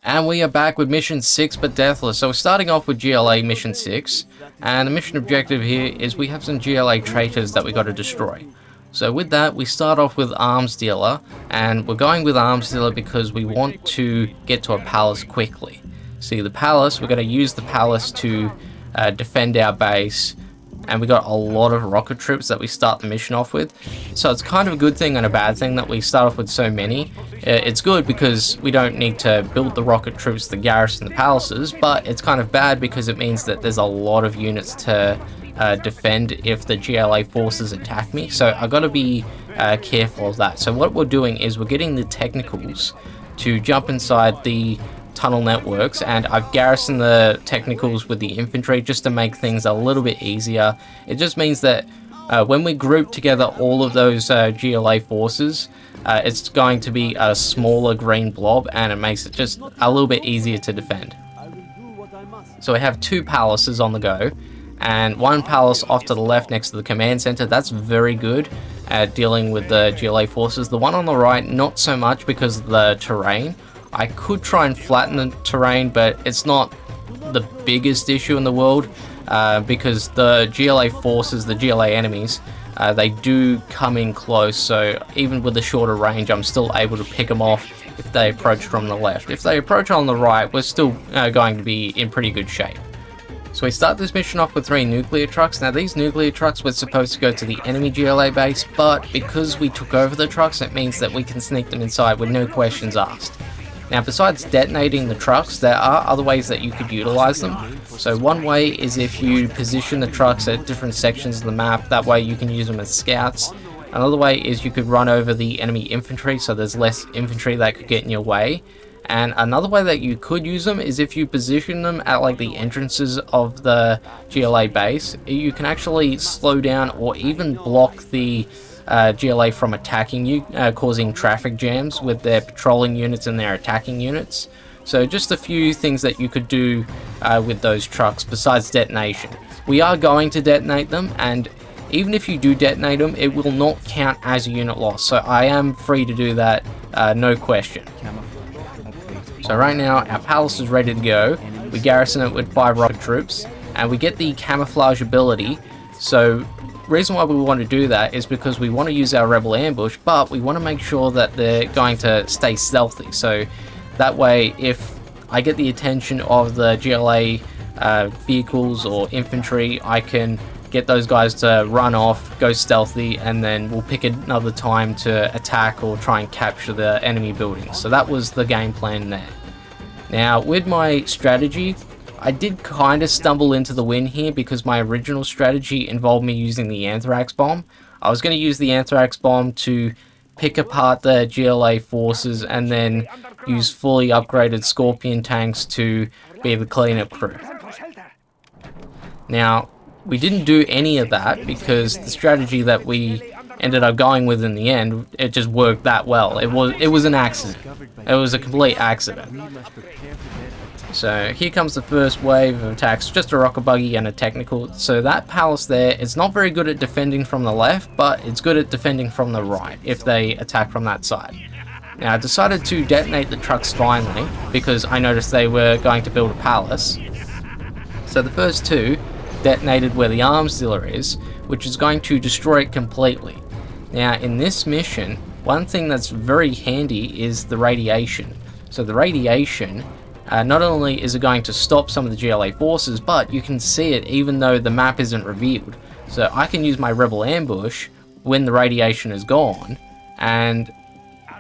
And we are back with Mission 6 but Deathless. So we're starting off with GLA Mission 6. And the mission objective here is we have some GLA traitors that we got to destroy. So with that, we start off with Arms Dealer. And we're going with Arms Dealer because we want to get to a palace quickly. See, the palace, we're going to use the palace to defend our base. And we got a lot of rocket troops that we start the mission off with. So it's kind of a good thing and a bad thing that we start off with so many. It's good because we don't need to build the rocket troops to garrison the palaces, but it's kind of bad because it means that there's a lot of units to defend if the GLA forces attack me. So I got to be careful of that. So what we're doing is we're getting the technicals to jump inside the tunnel networks, and I've garrisoned the technicals with the infantry just to make things a little bit easier. It just means that when we group together all of those GLA forces, it's going to be a smaller green blob, and it makes it just a little bit easier to defend. So we have two palaces on the go, and one palace off to the left next to the command center. That's very good at dealing with the GLA forces. The one on the right, not so much because of the terrain. I could try and flatten the terrain, but it's not the biggest issue in the world because the GLA forces, the GLA enemies, they do come in close, so even with the shorter range, I'm still able to pick them off if they approach from the left. If they approach on the right, we're still going to be in pretty good shape. So we start this mission off with 3 nuclear trucks. Now these nuclear trucks were supposed to go to the enemy GLA base, but because we took over the trucks, it means that we can sneak them inside with no questions asked. Now, besides detonating the trucks, there are other ways that you could utilize them. So one way is if you position the trucks at different sections of the map, that way you can use them as scouts. Another way is you could run over the enemy infantry, so there's less infantry that could get in your way. And another way that you could use them is if you position them at like the entrances of the GLA base, you can actually slow down or even block the GLA from attacking you, causing traffic jams with their patrolling units and their attacking units. So just a few things that you could do with those trucks besides detonation. We are going to detonate them, and even if you do detonate them, it will not count as a unit loss. So I am free to do that, no question. So right now our palace is ready to go. We garrison it with 5 rocket troops, and we get the camouflage ability. So reason why we want to do that is because we want to use our rebel ambush, but we want to make sure that they're going to stay stealthy. So that way, if I get the attention of the GLA vehicles or infantry, I can get those guys to run off, go stealthy, and then we'll pick another time to attack or try and capture the enemy buildings. So that was the game plan there. Now, with my strategy, I did kind of stumble into the win here because my original strategy involved me using the anthrax bomb. I was going to use the anthrax bomb to pick apart the GLA forces and then use fully upgraded Scorpion tanks to be the cleanup crew. Now, we didn't do any of that because the strategy that we ended up going with in the end, it just worked that well. It was an accident. It was a complete accident. So here comes the first wave of attacks, just a rocket buggy and a technical. So that palace there, it's not very good at defending from the left, but it's good at defending from the right if they attack from that side. Now I decided to detonate the trucks finally because I noticed they were going to build a palace. So the first 2 detonated where the arms dealer is, which is going to destroy it completely. Now in this mission, one thing that's very handy is the radiation. So the radiation, not only is it going to stop some of the GLA forces, but you can see it even though the map isn't revealed. So I can use my rebel ambush when the radiation is gone, and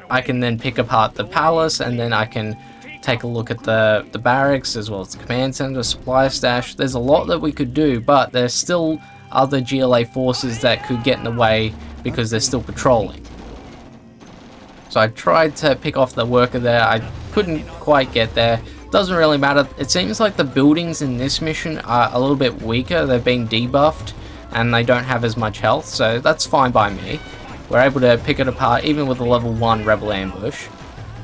I can then pick apart the palace, and then I can take a look at the barracks as well as the command center, supply stash. There's a lot that we could do, but there's still other GLA forces that could get in the way because they're still patrolling. So I tried to pick off the worker there. I couldn't quite get there. Doesn't really matter. It seems like the buildings in this mission are a little bit weaker. They've been debuffed and they don't have as much health, so that's fine by me. We're able to pick it apart even with a level 1 rebel ambush.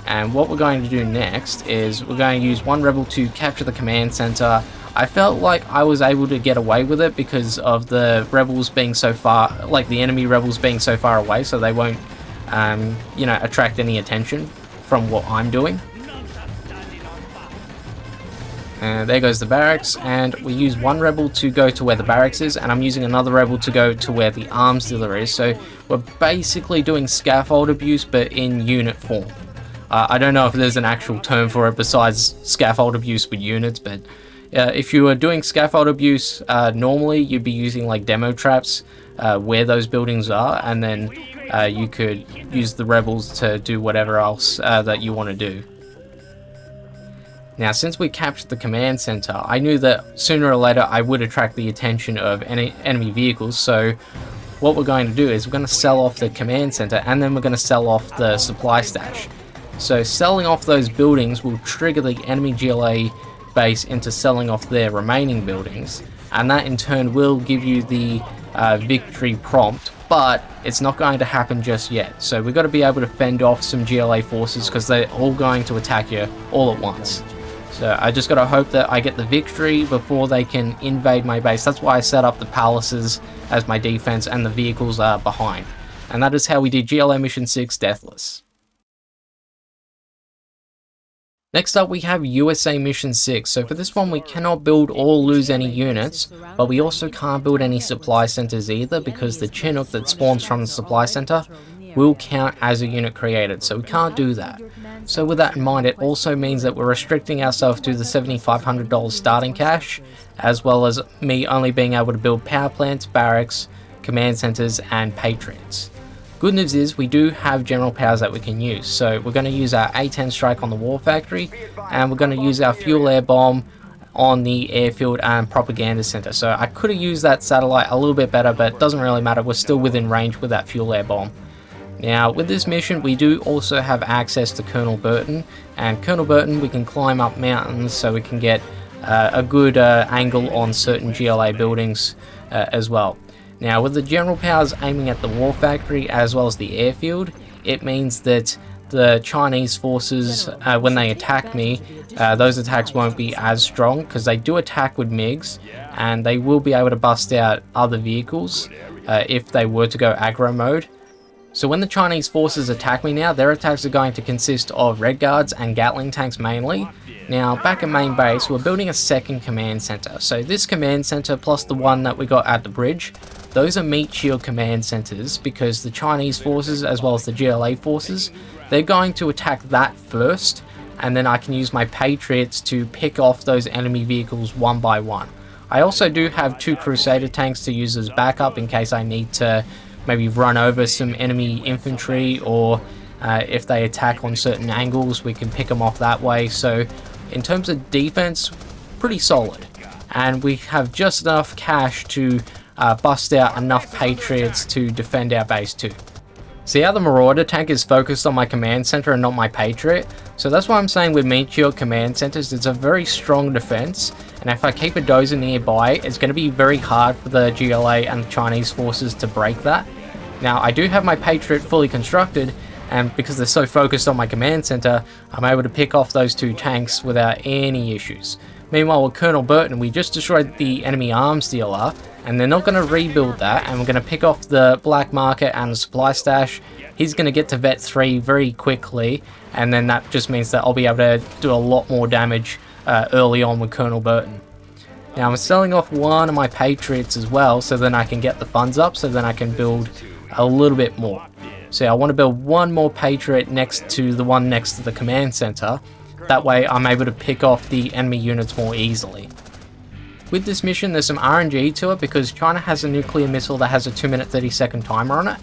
And what we're going to do next is we're going to use 1 rebel to capture the command center. I felt like I was able to get away with it because of the rebels being so far, like the enemy rebels being so far away, so they won't attract any attention from what I'm doing. And there goes the barracks, and we use one rebel to go to where the barracks is, and I'm using another rebel to go to where the arms dealer is. So we're basically doing scaffold abuse, but in unit form. I don't know if there's an actual term for it besides scaffold abuse with units, but if you were doing scaffold abuse, normally you'd be using like demo traps where those buildings are, and then you could use the rebels to do whatever else that you want to do. Now, since we captured the command center, I knew that sooner or later I would attract the attention of any enemy vehicles, so what we're going to do is we're going to sell off the command center, and then we're going to sell off the supply stash. So selling off those buildings will trigger the enemy GLA base into selling off their remaining buildings, and that in turn will give you the victory prompt, but it's not going to happen just yet. So we've got to be able to fend off some GLA forces because they're all going to attack you all at once. So I just got to hope that I get the victory before they can invade my base. That's why I set up the palaces as my defense and the vehicles are behind. And that is how we did GLA Mission 6 Deathless. Next up we have USA Mission 6. So for this one we cannot build or lose any units, but we also can't build any supply centers either because the Chinook that spawns from the supply center will count as a unit created, so we can't do that. So with that in mind, it also means that we're restricting ourselves to the $7,500 starting cash, as well as me only being able to build power plants, barracks, command centers, and patriots. Good news is we do have general powers that we can use, so we're going to use our A-10 strike on the war factory, and we're going to use our fuel air bomb on the airfield and propaganda center. So I could have used that satellite a little bit better, but it doesn't really matter, we're still within range with that fuel air bomb. Now with this mission we do also have access to Colonel Burton, and Colonel Burton we can climb up mountains so we can get a good angle on certain GLA buildings as well. Now with the general powers aiming at the war factory as well as the airfield, it means that the Chinese forces, when they attack me, those attacks won't be as strong because they do attack with MiGs, and they will be able to bust out other vehicles if they were to go aggro mode. So when the Chinese forces attack me now, their attacks are going to consist of Red Guards and Gatling tanks mainly. Now back at main base, we're building a second command center. So this command center plus the one that we got at the bridge, those are meat shield command centers because the Chinese forces as well as the GLA forces, they're going to attack that first, and then I can use my Patriots to pick off those enemy vehicles one by one. I also do have 2 Crusader tanks to use as backup in case I need to maybe run over some enemy infantry, or if they attack on certain angles we can pick them off that way. So in terms of defense, pretty solid, and we have just enough cash to bust out enough Patriots to defend our base too. See how the Marauder tank is focused on my command center and not my Patriot? So that's why I'm saying with meat shield command centers, it's a very strong defense, and if I keep a dozer nearby, it's going to be very hard for the GLA and the Chinese forces to break that. Now I do have my Patriot fully constructed, and because they're so focused on my command center, I'm able to pick off those 2 tanks without any issues. Meanwhile with Colonel Burton, we just destroyed the enemy arms dealer, and they're not going to rebuild that, and we're going to pick off the black market and the supply stash. He's going to get to vet 3 very quickly, and then that just means that I'll be able to do a lot more damage early on with Colonel Burton. Now I'm selling off one of my Patriots as well, so then I can get the funds up, so then I can build a little bit more. So I want to build one more Patriot next to the one next to the command center. That way I'm able to pick off the enemy units more easily. With this mission there's some RNG to it because China has a nuclear missile that has a 2-minute 30-second timer on it.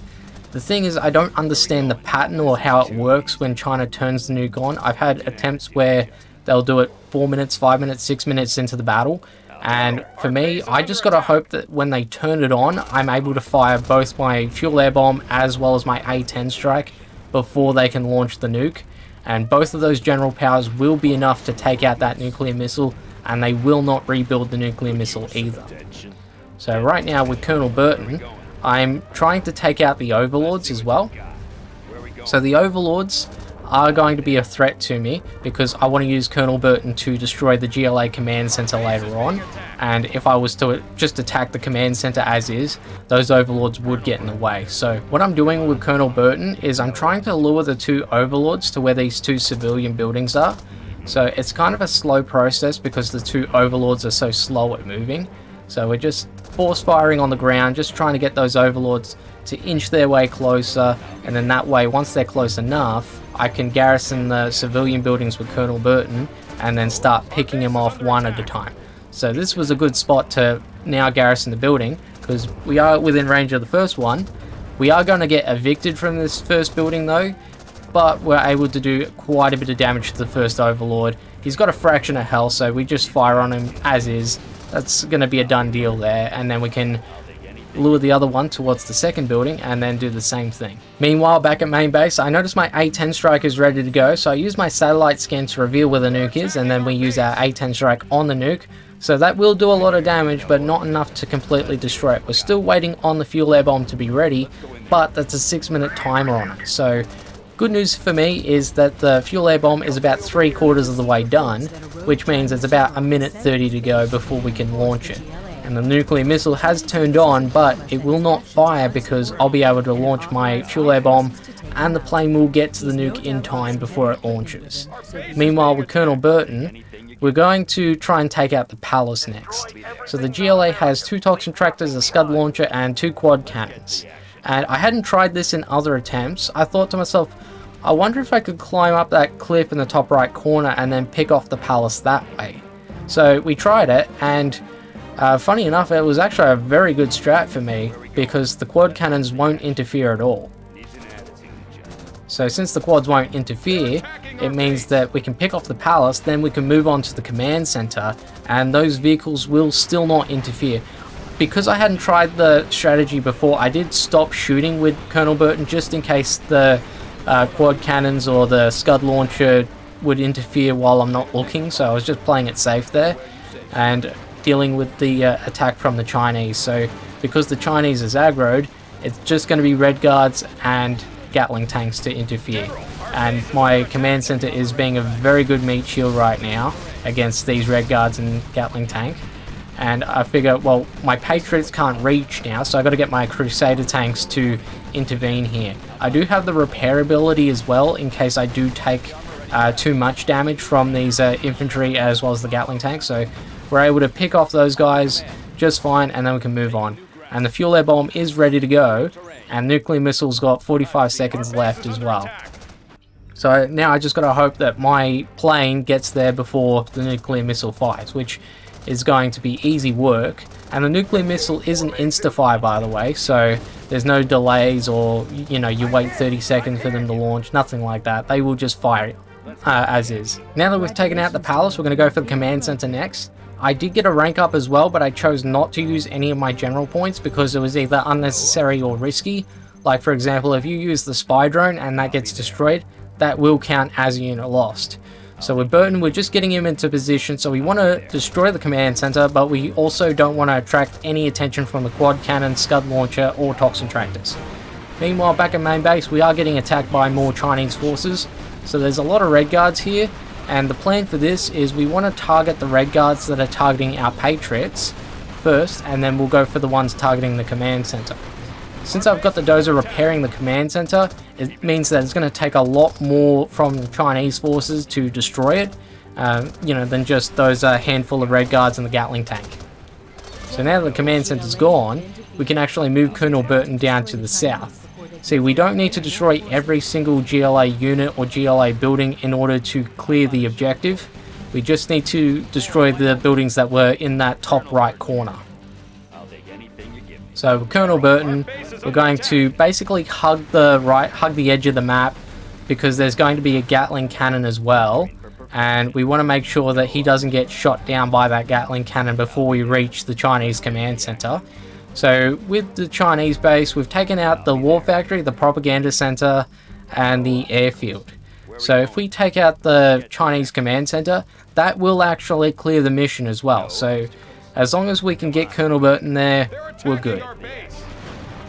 The thing is, I don't understand the pattern or how it works when China turns the nuke on. I've had attempts where they'll do it 4 minutes, 5 minutes, 6 minutes into the battle, and for me, I just gotta hope that when they turn it on, I'm able to fire both my fuel air bomb as well as my A-10 strike before they can launch the nuke, and both of those general powers will be enough to take out that nuclear missile, and they will not rebuild the nuclear missile either. So right now with Colonel Burton, I'm trying to take out the Overlords as well. So the Overlords are going to be a threat to me because I want to use Colonel Burton to destroy the GLA command center later on, and if I was to just attack the command center as is, those Overlords would get in the way. So what I'm doing with Colonel Burton is I'm trying to lure the 2 Overlords to where these 2 civilian buildings are, So it's kind of a slow process because the two overlords are so slow at moving. So we're just force firing on the ground, just trying to get those overlords to inch their way closer, and then that way, once they're close enough, I can garrison the civilian buildings with Colonel Burton and then start picking them off one at a time. So this was a good spot to now garrison the building, because we are within range of the first one. We are going to get evicted from this first building though, but we're able to do quite a bit of damage to the first overlord. He's got a fraction of health, so we just fire on him as is. That's going to be a done deal there, and then we can lure the other one towards the second building and then do the same thing. Meanwhile, back at main base, I noticed my A-10 strike is ready to go, so I use my satellite scan to reveal where the nuke is, and then we use our A-10 strike on the nuke. So that will do a lot of damage, but not enough to completely destroy it. We're still waiting on the fuel air bomb to be ready, but that's a 6-minute timer on it. So good news for me is that the fuel air bomb is about 3/4 of the way done, which means it's about 1:30 to go before we can launch it. And the nuclear missile has turned on, but it will not fire because I'll be able to launch my fuel air bomb and the plane will get to the nuke in time before it launches. Meanwhile, with Colonel Burton, we're going to try and take out the palace next. So the GLA has 2 toxin tractors, a scud launcher, and 2 quad cannons. And I hadn't tried this in other attempts. I thought to myself, I wonder if I could climb up that cliff in the top right corner and then pick off the palace that way. So we tried it, and funny enough, it was actually a very good strat for me because the quad cannons won't interfere at all. So since the quads won't interfere, it means that we can pick off the palace, then we can move on to the command center, and those vehicles will still not interfere. Because I hadn't tried the strategy before, I did stop shooting with Colonel Burton just in case the quad cannons or the scud launcher would interfere while I'm not looking, so I was just playing it safe there and dealing with the attack from the Chinese. So because the Chinese is aggroed, it's just going to be Red Guards and Gatling tanks to interfere, and my command center is being a very good meat shield right now against these Red Guards and Gatling tank. And I figure, well, my Patriots can't reach now, so I got to get my Crusader tanks to intervene here. I do have the repair ability as well in case I do take too much damage from these infantry as well as the Gatling tanks, so we're able to pick off those guys just fine, and then we can move on. And the fuel air bomb is ready to go, and nuclear missiles got 45 seconds left as well. So now I just got to hope that my plane gets there before the nuclear missile fires, which is going to be easy work. And the nuclear missile isn't insta-fire, by the way, so there's no delays or, you know, you wait 30 seconds for them to launch, nothing like that. They will just fire as is. Now that we've taken out the palace, we're going to go for the command center next. I did get a rank up as well, but I chose not to use any of my general points because it was either unnecessary or risky. Like, for example, if you use the spy drone and that gets destroyed, that will count as a unit lost. So with Burton, we're just getting him into position, so we want to destroy the command center, but we also don't want to attract any attention from the quad cannon, scud launcher, or toxin tractors. Meanwhile, back at main base, we are getting attacked by more Chinese forces, so there's a lot of Red Guards here. And the plan for this is we want to target the Red Guards that are targeting our Patriots first, and then we'll go for the ones targeting the command center. Since I've got the dozer repairing the command center, it means that it's going to take a lot more from the Chinese forces to destroy it, you know, than just those handful of Red Guards and the Gatling tank. So now that the command center's gone, we can actually move Colonel Burton down to the south. See, we don't need to destroy every single GLA unit or GLA building in order to clear the objective. We just need to destroy the buildings that were in that top right corner. So with Colonel Burton, we're going to basically hug the edge of the map because there's going to be a Gatling cannon as well, and we want to make sure that he doesn't get shot down by that Gatling cannon before we reach the Chinese command center. So with the Chinese base, we've taken out the war factory, the propaganda center, and the airfield. So if we take out the Chinese command center, that will actually clear the mission as well. So as long as we can get Colonel Burton there, we're good.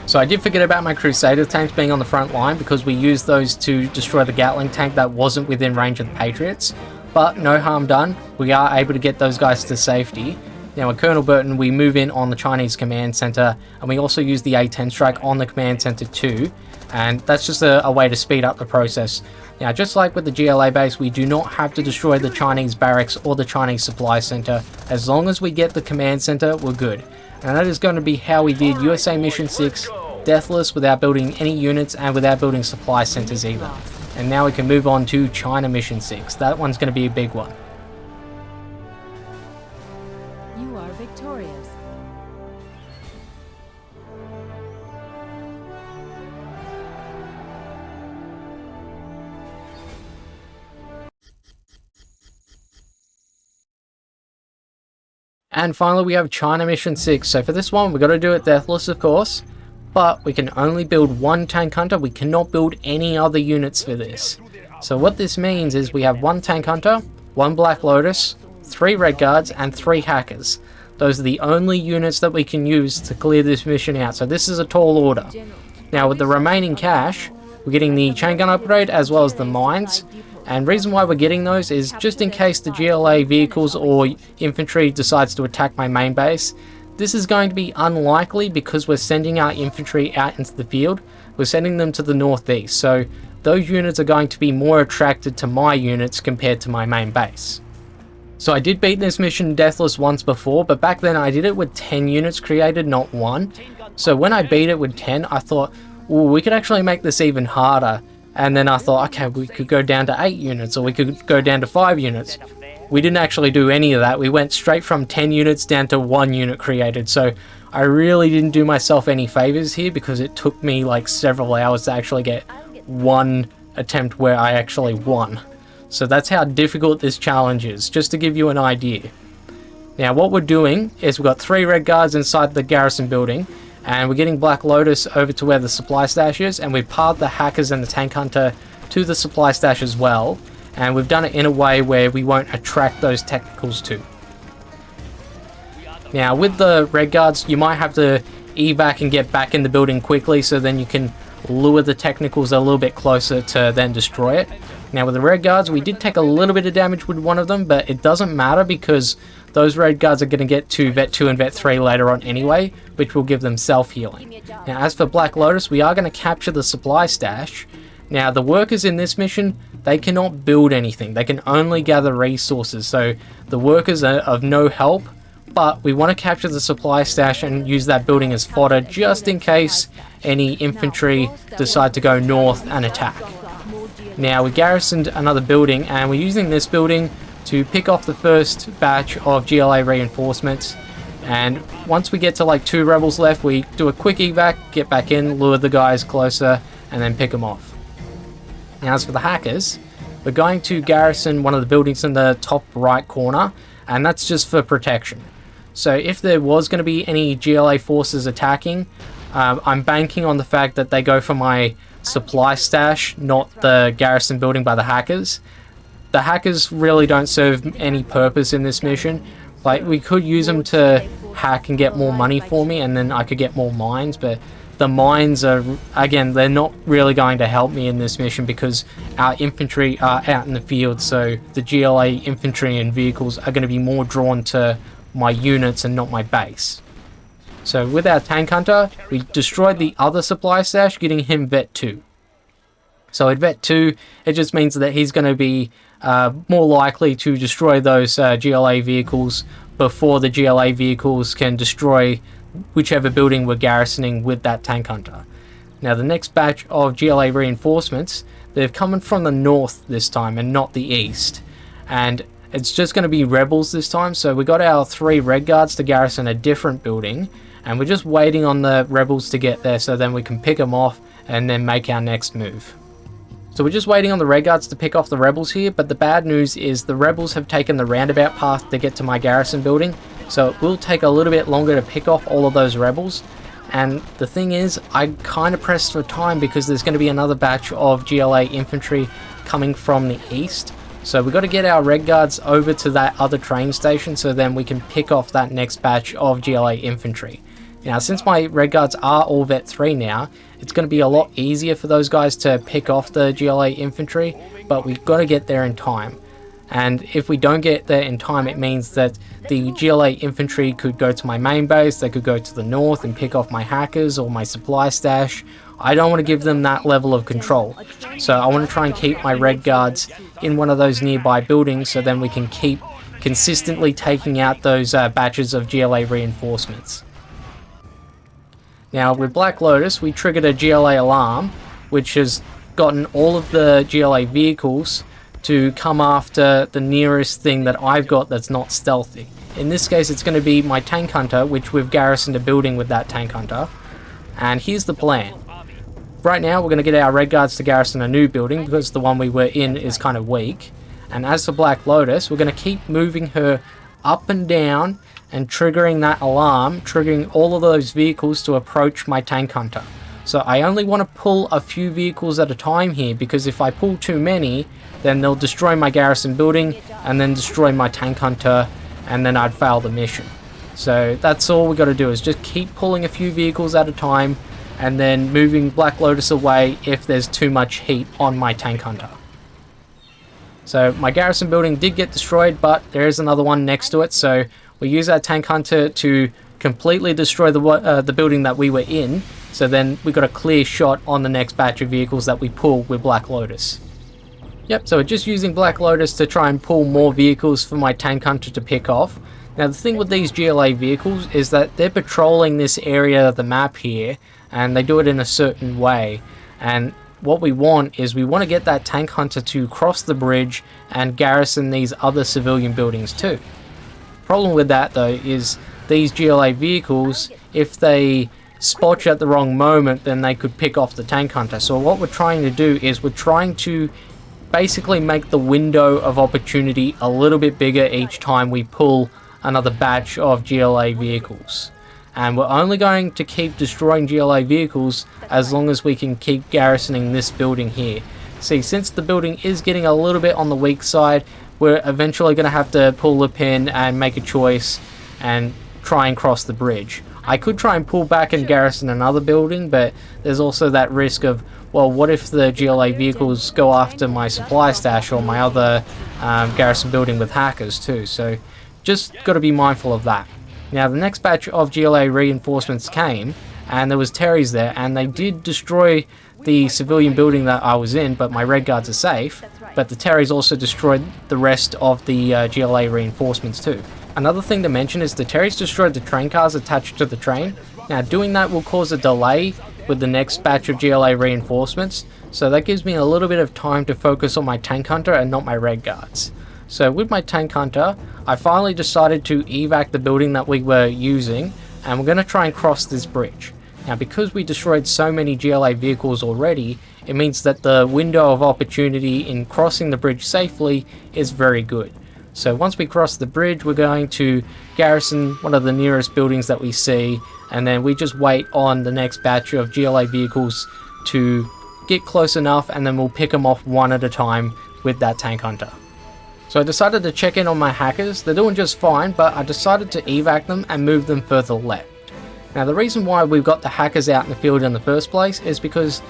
So I did forget about my Crusader tanks being on the front line because we used those to destroy the Gatling tank that wasn't within range of the Patriots. But no harm done, we are able to get those guys to safety. Now with Colonel Burton, we move in on the Chinese command center, and we also use the A-10 strike on the command center too. and that's just a way to speed up the process. Now, just like with the GLA base, we do not have to destroy the Chinese barracks or the Chinese supply center. As long as we get the command center, we're good. And that is going to be how we did USA Mission 6 Deathless without building any units and without building supply centers either. And now we can move on to China Mission 6. That one's going to be a big one. You are victorious. And finally we have China Mission 6. So for this one, we've got to do it Deathless, of course. But we can only build one tank hunter. We cannot build any other units for this. So what this means is we have one tank hunter, one Black Lotus, 3 Red Guards, and 3 hackers. Those are the only units that we can use to clear this mission out. So this is a tall order. Now with the remaining cash, we're getting the chain gun upgrade as well as the mines. And reason why we're getting those is just in case the GLA vehicles or infantry decides to attack my main base. This is going to be unlikely because we're sending our infantry out into the field. We're sending them to the northeast, so those units are going to be more attracted to my units compared to my main base. So I did beat this mission Deathless once before, but back then I did it with 10 units created, not 1. So when I beat it with 10, I thought, ooh, we could actually make this even harder. And then I thought, okay, we could go down to 8 units, or we could go down to 5 units. We didn't actually do any of that. We went straight from 10 units down to 1 unit created. So I really didn't do myself any favors here because it took me like several hours to actually get one attempt where I actually won. So that's how difficult this challenge is, just to give you an idea. Now what we're doing is we've got 3 Red Guards inside the garrison building, and we're getting Black Lotus over to where the supply stash is, and we've pared the hackers and the tank hunter to the supply stash as well, and we've done it in a way where we won't attract those technicals too. Now with the Red Guards, you might have to evac and get back in the building quickly, so then you can lure the technicals a little bit closer to then destroy it. Now with the Red Guards, we did take a little bit of damage with one of them, but it doesn't matter because those Red Guards are going to get to Vet 2 and Vet 3 later on anyway, which will give them self-healing. Now as for Black Lotus, we are going to capture the supply stash. Now the workers in this mission, they cannot build anything. They can only gather resources, so the workers are of no help, but we want to capture the supply stash and use that building as fodder just in case any infantry decide to go north and attack. Now we garrisoned another building, and we're using this building to pick off the first batch of GLA reinforcements, and once we get to like 2 rebels left, we do a quick evac, get back in, lure the guys closer, and then pick them off. Now as for the hackers, we're going to garrison one of the buildings in the top right corner, and that's just for protection. So if there was going to be any GLA forces attacking, I'm banking on the fact that they go for my supply stash, not the garrison building by the hackers. The hackers really don't serve any purpose in this mission. Like, we could use them to hack and get more money for me, and then I could get more mines, but the mines are, again, they're not really going to help me in this mission because our infantry are out in the field, so the GLA infantry and vehicles are going to be more drawn to my units and not my base. So with our tank hunter, we destroyed the other supply stash, getting him Vet 2. So at Vet 2, it just means that he's going to be more likely to destroy those GLA vehicles before the GLA vehicles can destroy whichever building we're garrisoning with that tank hunter. Now the next batch of GLA reinforcements, they've come from the north this time and not the east. And it's just going to be rebels this time, so we got our 3 Red Guards to garrison a different building, and we're just waiting on the rebels to get there so then we can pick them off and then make our next move. So we're just waiting on the Red Guards to pick off the rebels here, but the bad news is the rebels have taken the roundabout path to get to my garrison building, so it will take a little bit longer to pick off all of those rebels. And the thing is, I kind of pressed for time because there's going to be another batch of GLA infantry coming from the east. So we've got to get our Red Guards over to that other train station so then we can pick off that next batch of GLA infantry. Now, since my Red Guards are all Vet 3 now, it's going to be a lot easier for those guys to pick off the GLA infantry, but we've got to get there in time. And if we don't get there in time, it means that the GLA infantry could go to my main base, they could go to the north and pick off my hackers or my supply stash, I don't want to give them that level of control. So I want to try and keep my red guards in one of those nearby buildings, so then we can keep consistently taking out those batches of GLA reinforcements. Now with Black Lotus, we triggered a GLA alarm, which has gotten all of the GLA vehicles to come after the nearest thing that I've got that's not stealthy. In this case, it's going to be my tank hunter, which we've garrisoned a building with that tank hunter. And here's the plan. Right now, we're going to get our red guards to garrison a new building because the one we were in is kind of weak. And as for Black Lotus, we're going to keep moving her up and down and triggering that alarm, triggering all of those vehicles to approach my tank hunter. So I only want to pull a few vehicles at a time here, because if I pull too many, then they'll destroy my garrison building and then destroy my tank hunter, and then I'd fail the mission. So that's all we got to do, is just keep pulling a few vehicles at a time and then moving Black Lotus away if there's too much heat on my tank hunter. So my garrison building did get destroyed, but there is another one next to it, so we use our tank hunter to completely destroy the building that we were in, so then we got a clear shot on the next batch of vehicles that we pull with Black Lotus. Yep, so we're just using Black Lotus to try and pull more vehicles for my tank hunter to pick off. Now the thing with these GLA vehicles is that they're patrolling this area of the map here, and they do it in a certain way, and what we want is we want to get that tank hunter to cross the bridge and garrison these other civilian buildings too. Problem with that though is these GLA vehicles, if they spot you at the wrong moment, then they could pick off the tank hunter. So what we're trying to do is we're trying to basically make the window of opportunity a little bit bigger each time we pull another batch of GLA vehicles. And we're only going to keep destroying GLA vehicles as long as we can keep garrisoning this building here. See, since the building is getting a little bit on the weak side, we're eventually going to have to pull the pin and make a choice and try and cross the bridge. I could try and pull back and garrison another building, but there's also that risk of, well, what if the GLA vehicles go after my supply stash or my other garrison building with hackers too, so just got to be mindful of that. Now the next batch of GLA reinforcements came, and there was Terry's there, and they did destroy the civilian building that I was in, but my red guards are safe. But the Terry's also destroyed the rest of the GLA reinforcements too. Another thing to mention is the Terry's destroyed the train cars attached to the train. Now doing that will cause a delay with the next batch of GLA reinforcements, so that gives me a little bit of time to focus on my tank hunter and not my red guards. So with my tank hunter, I finally decided to evac the building that we were using, and we're going to try and cross this bridge. Now because we destroyed so many GLA vehicles already, it means that the window of opportunity in crossing the bridge safely is very good. So once we cross the bridge, we're going to garrison one of the nearest buildings that we see, and then we just wait on the next batch of GLA vehicles to get close enough, and then we'll pick them off one at a time with that tank hunter. So I decided to check in on my hackers. They're doing just fine, but I decided to evac them and move them further left. Now the reason why we've got the hackers out in the field in the first place is because,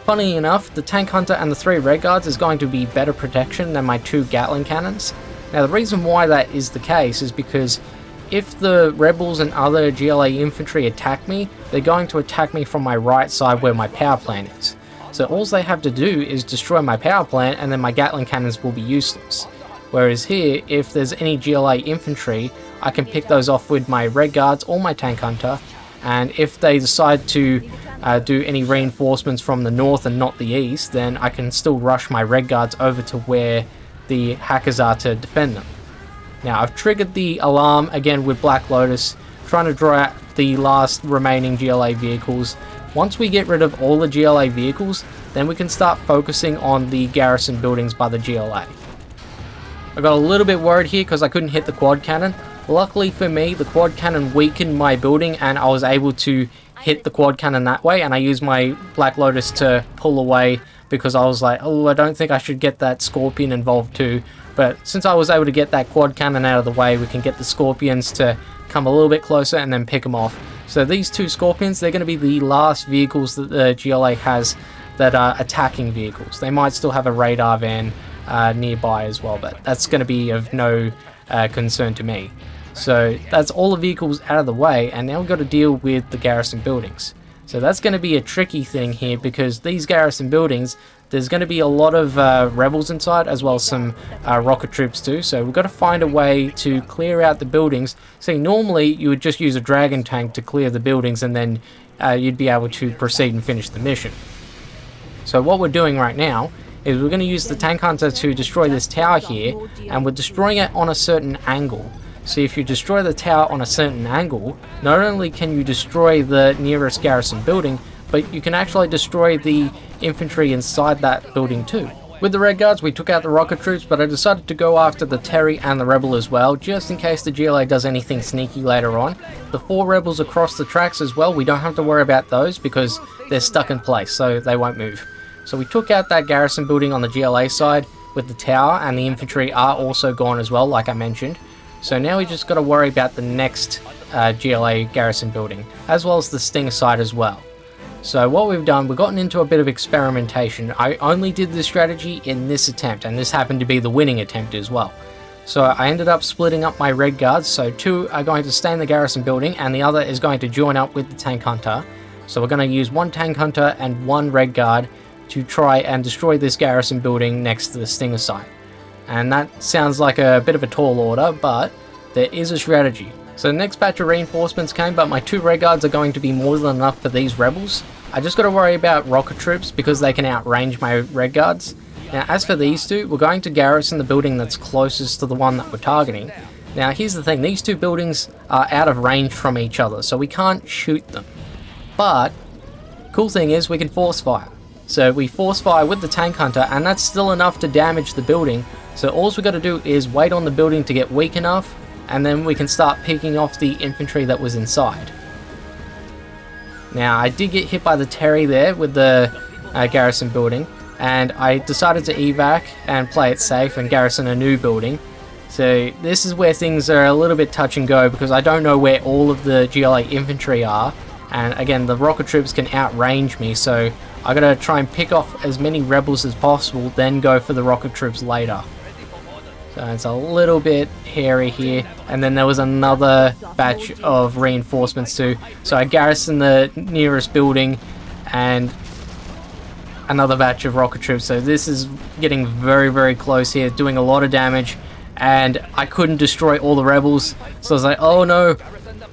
funny enough, the tank hunter and the 3 red guards is going to be better protection than my 2 Gatling cannons. Now the reason why that is the case is because if the rebels and other GLA infantry attack me, they're going to attack me from my right side where my power plant is. So all they have to do is destroy my power plant, and then my Gatling cannons will be useless. Whereas here, if there's any GLA infantry, I can pick those off with my red guards or my tank hunter, and if they decide to do any reinforcements from the north and not the east, then I can still rush my red guards over to where the hackers are to defend them. Now I've triggered the alarm again with Black Lotus, trying to draw out the last remaining GLA vehicles. Once we get rid of all the GLA vehicles, then we can start focusing on the garrison buildings by the GLA. I got a little bit worried here because I couldn't hit the quad cannon. Luckily for me, the quad cannon weakened my building and I was able to hit the quad cannon that way, and I used my Black Lotus to pull away because I was like, oh, I don't think I should get that Scorpion involved too. But since I was able to get that quad cannon out of the way, we can get the Scorpions to come a little bit closer and then pick them off. So these 2 Scorpions, they're going to be the last vehicles that the GLA has that are attacking vehicles. They might still have a radar van nearby as well, but that's going to be of no concern to me. So that's all the vehicles out of the way, and now we've got to deal with the garrison buildings. So that's going to be a tricky thing here, because these garrison buildings, there's going to be a lot of rebels inside, as well as some rocket troops too. So we've got to find a way to clear out the buildings. See, normally you would just use a dragon tank to clear the buildings, and then you'd be able to proceed and finish the mission. So what we're doing right now is we're going to use the tank hunter to destroy this tower here, and we're destroying it on a certain angle. So if you destroy the tower on a certain angle, not only can you destroy the nearest garrison building, but you can actually destroy the infantry inside that building too. With the Red Guards, we took out the rocket troops, but I decided to go after the Terry and the Rebel as well, just in case the GLA does anything sneaky later on. The 4 Rebels across the tracks as well, we don't have to worry about those because they're stuck in place, so they won't move. So we took out that garrison building on the GLA side with the tower, and the infantry are also gone as well, like I mentioned. So now we just got to worry about the next GLA garrison building, as well as the Stinger side as well. So what we've done, we've gotten into a bit of experimentation. I only did this strategy in this attempt, and this happened to be the winning attempt as well. So I ended up splitting up my Red Guards, so 2 are going to stay in the garrison building, and the other is going to join up with the Tank Hunter. So we're going to use 1 Tank Hunter and 1 Red Guard to try and destroy this garrison building next to the Stinger site. And that sounds like a bit of a tall order, but there is a strategy. So the next batch of reinforcements came, but my 2 Red Guards are going to be more than enough for these rebels. I just got to worry about rocket troops because they can outrange my Red Guards. Now as for these 2, we're going to garrison the building that's closest to the one that we're targeting. Now here's the thing, these 2 buildings are out of range from each other, so we can't shoot them. But cool thing is we can force fire. So we force fire with the Tank Hunter, and that's still enough to damage the building. So all we got to do is wait on the building to get weak enough, and then we can start picking off the infantry that was inside. Now I did get hit by the Terry there with the garrison building, and I decided to evac and play it safe and garrison a new building. So this is where things are a little bit touch and go, because I don't know where all of the GLA infantry are, and again the rocket troops can outrange me, so I gotta try and pick off as many rebels as possible, then go for the rocket troops later. So it's a little bit hairy here, and then there was another batch of reinforcements too. So I garrisoned the nearest building and another batch of rocket troops. So this is getting very, very close here, doing a lot of damage, and I couldn't destroy all the rebels. So I was like, oh no,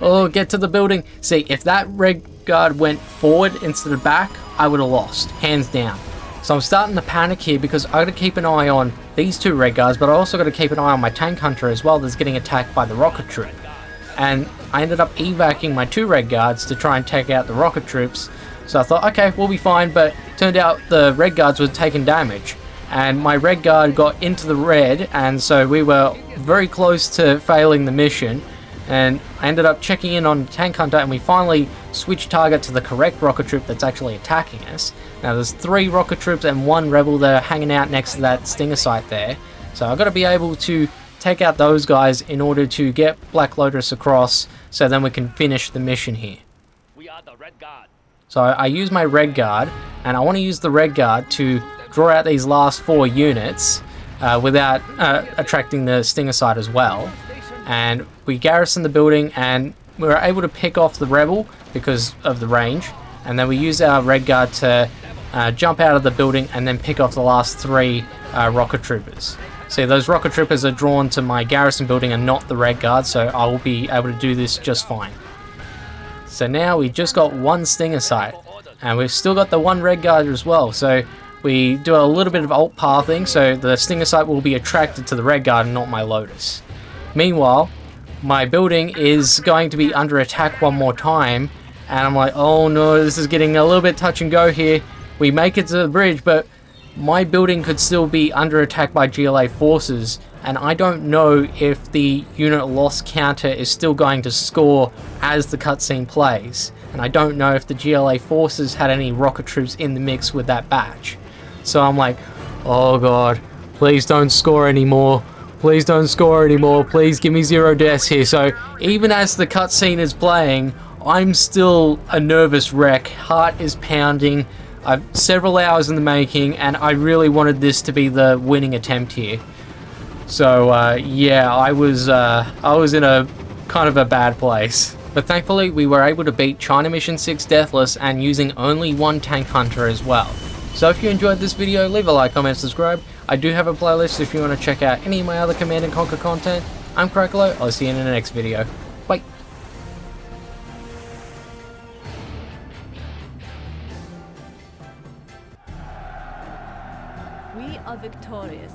oh, get to the building. See, if that Red Guard went forward instead of back, I would have lost, hands down. So I'm starting to panic here because I got to keep an eye on these 2 Red Guards, but I also got to keep an eye on my Tank Hunter as well that's getting attacked by the rocket troop. And I ended up evacuating my 2 Red Guards to try and take out the rocket troops. So I thought, okay, we'll be fine, but turned out the Red Guards were taking damage. And my Red Guard got into the red, and so we were very close to failing the mission. And I ended up checking in on Tank Hunter, and we finally switched target to the correct rocket troop that's actually attacking us. Now there's 3 rocket troops and 1 rebel that are hanging out next to that Stinger site there. So I've got to be able to take out those guys in order to get Black Lotus across, so then we can finish the mission here. We are the Red Guard. So I use my Red Guard, and I want to use the Red Guard to draw out these last 4 units without attracting the Stinger site as well. And we garrison the building, and we were able to pick off the rebel because of the range, and then we use our Red Guard to jump out of the building and then pick off the last 3 rocket troopers. See, those rocket troopers are drawn to my garrison building and not the Red Guard, so I will be able to do this just fine. So now we just got 1 Stinger site, and we've still got the 1 Red Guard as well. So we do a little bit of alt pathing, so the Stinger site will be attracted to the Red Guard and not my Lotus. Meanwhile, my building is going to be under attack one more time, and I'm like, oh no, this is getting a little bit touch and go here. We make it to the bridge, but my building could still be under attack by GLA forces, and I don't know if the unit loss counter is still going to score as the cutscene plays, and I don't know if the GLA forces had any rocket troops in the mix with that batch. So I'm like, oh god, please don't score anymore. Please don't score anymore. Please give me 0 deaths here. So even as the cutscene is playing, I'm still a nervous wreck. Heart is pounding. I've several hours in the making, and I really wanted this to be the winning attempt here. So yeah, I was in a kind of a bad place. But thankfully we were able to beat China Mission 6 Deathless and using only one tank hunter as well. So if you enjoyed this video, leave a like, comment, subscribe. I do have a playlist if you want to check out any of my other Command & Conquer content. I'm Cracklo, I'll see you in the next video. Bye! We are victorious.